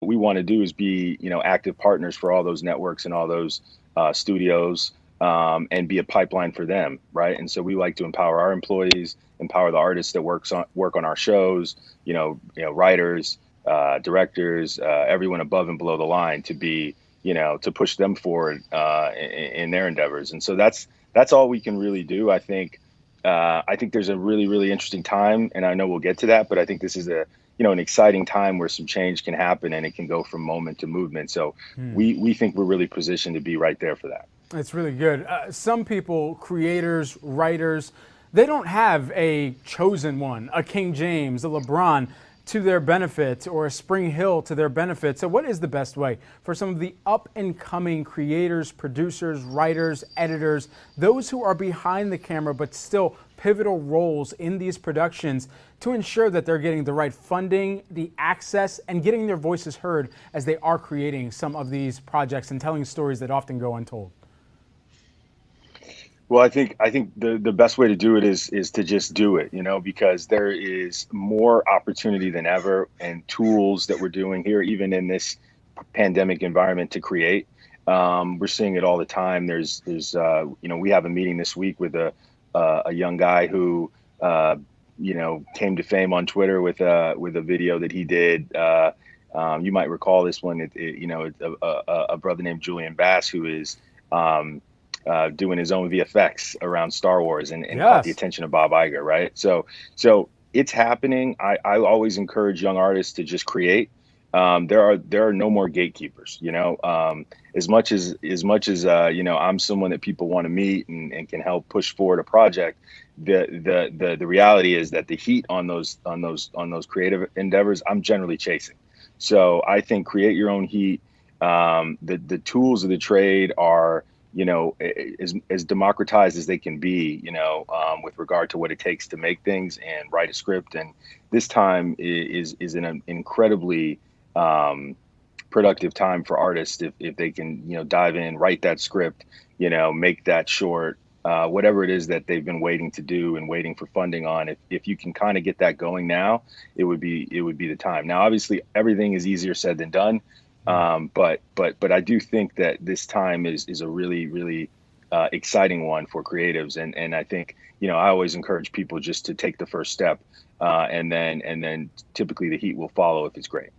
we want to do is be, active partners for all those networks and all those studios, and be a pipeline for them, right? And so we like to empower our employees, empower the artists that work on our shows, writers, directors, everyone above and below the line to be, to push them forward in their endeavors. And so that's all we can really do. I think there's a really, really interesting time, and I know we'll get to that, but I think this is an exciting time where some change can happen and it can go from moment to movement. So we think we're really positioned to be right there for that. It's really good. Some people, creators, writers, they don't have a chosen one, a King James, a LeBron to their benefit, or a SpringHill to their benefit. So what is the best way for some of the up and coming creators, producers, writers, editors, those who are behind the camera but still pivotal roles in these productions, to ensure that they're getting the right funding, the access, and getting their voices heard as they are creating some of these projects and telling stories that often go untold? Well, I think the best way to do it is to just do it, because there is more opportunity than ever, and tools that we're doing here, even in this pandemic environment, to create. We're seeing it all the time. There's we have a meeting this week with a young guy who came to fame on Twitter with a video that he did. You might recall this one. It's a brother named Julian Bass, who is doing his own VFX around Star Wars, and caught the attention of Bob Iger, right? So it's happening. I always encourage young artists to just create. There are no more gatekeepers, as much as I'm someone that people want to meet and can help push forward a project. The reality is that the heat on those creative endeavors, I'm generally chasing. So I think create your own heat. The tools of the trade are, as democratized as they can be, with regard to what it takes to make things and write a script. And this time is an incredibly productive time for artists if they can, dive in, write that script, make that short, whatever it is that they've been waiting to do and waiting for funding on. If you can kind of get that going now, it would be the time. Now, obviously, everything is easier said than done. But I do think that this time is a really, really exciting one for creatives. And I think, I always encourage people just to take the first step, and then typically the heat will follow if it's great.